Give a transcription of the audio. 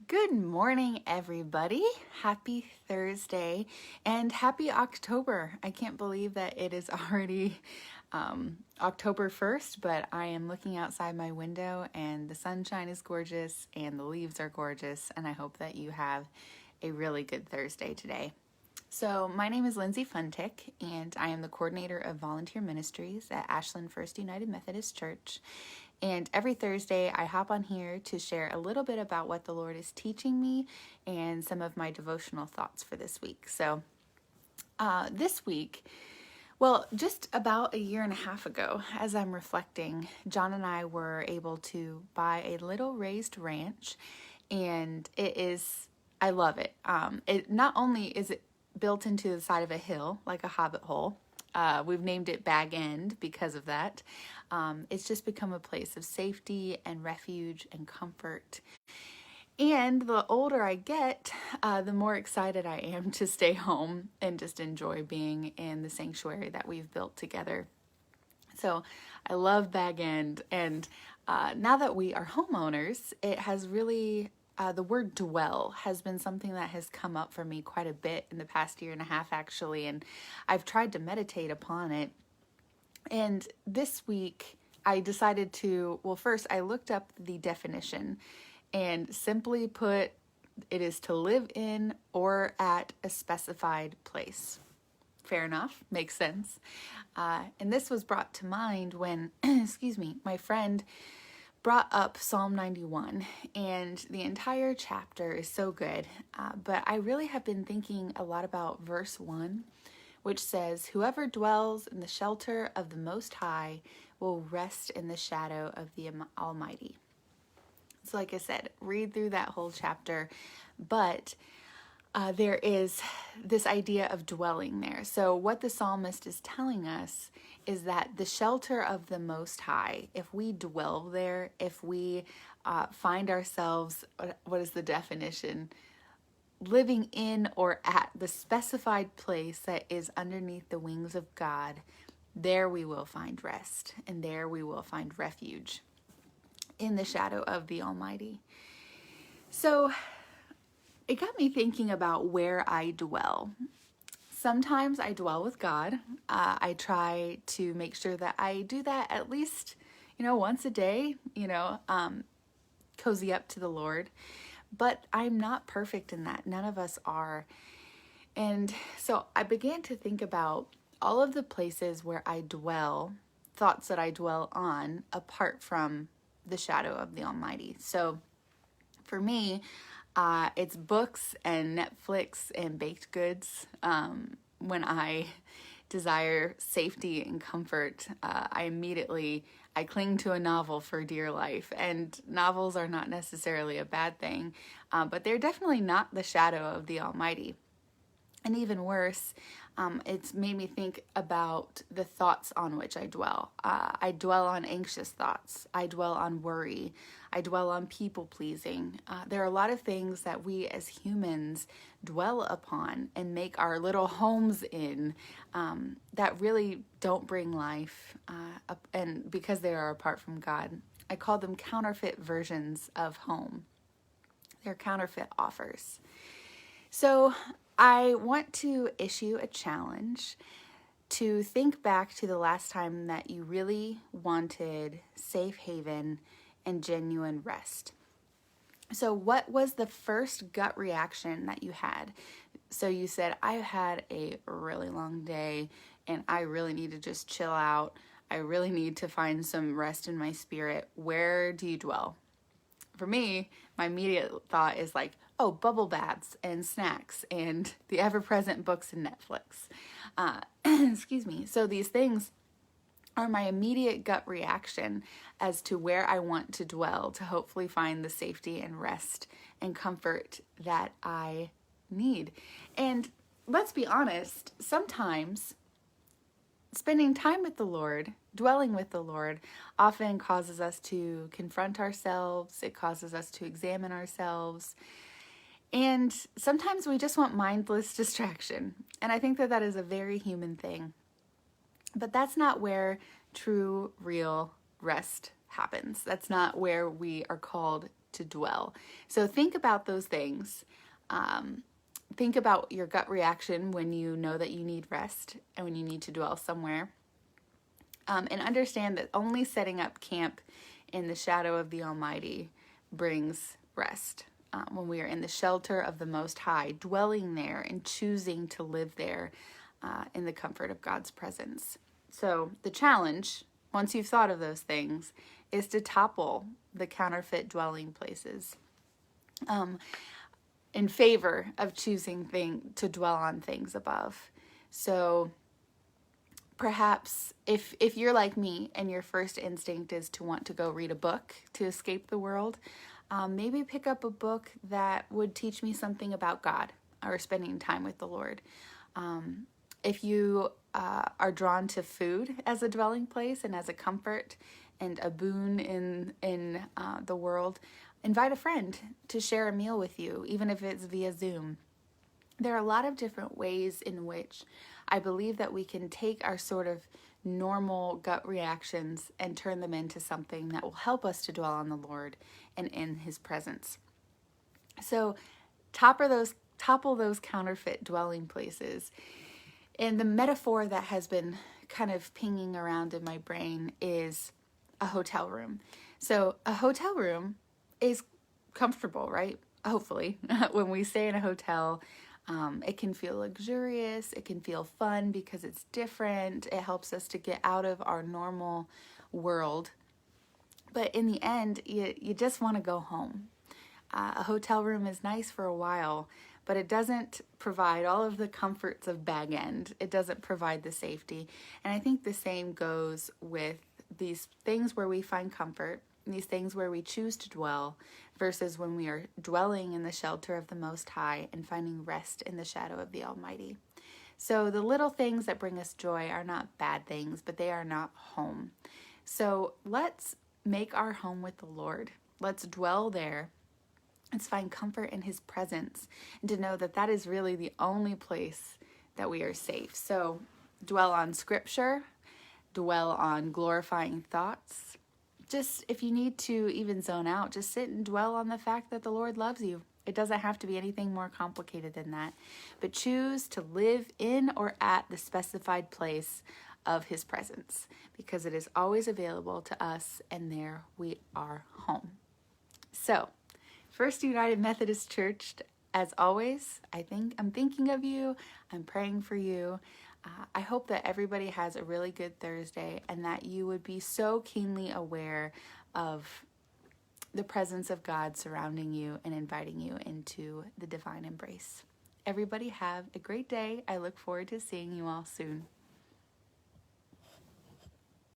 Good morning, everybody. Happy Thursday and happy October. I can't believe that it is already October 1st, but I am looking outside my window and the sunshine is gorgeous and the leaves are gorgeous, and I hope that you have a really good Thursday today. So my name is Lindsey Funtik, and I am the coordinator of volunteer ministries at Ashland First United Methodist Church. And every Thursday, I hop on here to share a little bit about what the Lord is teaching me and some of my devotional thoughts for this week. So this week, just about a year and a half ago, as I'm reflecting, John and I were able to buy a little raised ranch, and I love it. It not only is it built into the side of a hill, like a hobbit hole. We've named it Bag End because of that. It's just become a place of safety and refuge and comfort. And the older I get, the more excited I am to stay home and just enjoy being in the sanctuary that we've built together. So I love Bag End. And now that we are homeowners, it has really... the word dwell has been something that has come up for me quite a bit in the past year and a half, actually, and I've tried to meditate upon it. And this week, I decided first I looked up the definition, and simply put, it is to live in or at a specified place. Fair enough, makes sense. And this was brought to mind when, my friend brought up Psalm 91, and the entire chapter is so good, but I really have been thinking a lot about verse 1, which says, "Whoever dwells in the shelter of the Most High will rest in the shadow of the Almighty." So like I said, read through that whole chapter, but there is this idea of dwelling there. So what the psalmist is telling us is that the shelter of the Most High, if we dwell there, if we find ourselves, what is the definition? Living in or at the specified place that is underneath the wings of God, there we will find rest, and there we will find refuge in the shadow of the Almighty. So it got me thinking about where I dwell. Sometimes I dwell with God. I try to make sure that I do that at least, once a day, cozy up to the Lord. But I'm not perfect in that. None of us are. And so I began to think about all of the places where I dwell, thoughts that I dwell on, apart from the shadow of the Almighty. So for me, it's books and Netflix and baked goods. When I desire safety and comfort, I cling to a novel for dear life. And novels are not necessarily a bad thing, but they're definitely not the shadow of the Almighty. And even worse, it's made me think about the thoughts on which I dwell. I dwell on anxious thoughts. I dwell on worry. I dwell on people-pleasing. There are a lot of things that we as humans dwell upon and make our little homes in that really don't bring life, and because they are apart from God. I call them counterfeit versions of home. They're counterfeit offers. So I want to issue a challenge to think back to the last time that you really wanted safe haven and genuine rest. So what was the first gut reaction that you had? So you said, "I've had a really long day and I really need to just chill out. I really need to find some rest in my spirit." Where do you dwell? For me, my immediate thought is like, bubble baths and snacks and the ever-present books and Netflix. So these things are my immediate gut reaction as to where I want to dwell to hopefully find the safety and rest and comfort that I need. And let's be honest, sometimes spending time with the Lord, dwelling with the Lord, often causes us to confront ourselves. It causes us to examine ourselves. And sometimes we just want mindless distraction. And I think that that is a very human thing. But that's not where true, real rest happens. That's not where we are called to dwell. So think about those things. Think about your gut reaction when you know that you need rest and when you need to dwell somewhere. And understand that only setting up camp in the shadow of the Almighty brings rest. When we are in the shelter of the Most High, dwelling there and choosing to live there in the comfort of God's presence. So the challenge, once you've thought of those things, is to topple the counterfeit dwelling places in favor of choosing to dwell on things above. So perhaps if you're like me and your first instinct is to want to go read a book to escape the world, maybe pick up a book that would teach me something about God or spending time with the Lord. If you are drawn to food as a dwelling place and as a comfort and a boon in the world, invite a friend to share a meal with you, even if it's via Zoom. There are a lot of different ways in which I believe that we can take our sort of normal gut reactions and turn them into something that will help us to dwell on the Lord and in His presence. So topple those counterfeit dwelling places. And the metaphor that has been kind of pinging around in my brain is a hotel room. So a hotel room is comfortable, right? Hopefully. When we stay in a hotel, it can feel luxurious. It can feel fun because it's different. It helps us to get out of our normal world. But in the end, you just want to go home. A hotel room is nice for a while, but it doesn't provide all of the comforts of Bag End. It doesn't provide the safety. And I think the same goes with these things where we find comfort, these things where we choose to dwell, versus when we are dwelling in the shelter of the Most High and finding rest in the shadow of the Almighty. So the little things that bring us joy are not bad things, but they are not home. So let's make our home with the Lord. Let's dwell there. Let's find comfort in His presence and to know that that is really the only place that we are safe. So dwell on Scripture, dwell on glorifying thoughts. Just if you need to even zone out, just sit and dwell on the fact that the Lord loves you. It doesn't have to be anything more complicated than that. But choose to live in or at the specified place of His presence, because it is always available to us, and there we are home. So, First United Methodist Church, as always, I'm thinking of you. I'm praying for you. I hope that everybody has a really good Thursday and that you would be so keenly aware of the presence of God surrounding you and inviting you into the divine embrace. Everybody have a great day. I look forward to seeing you all soon.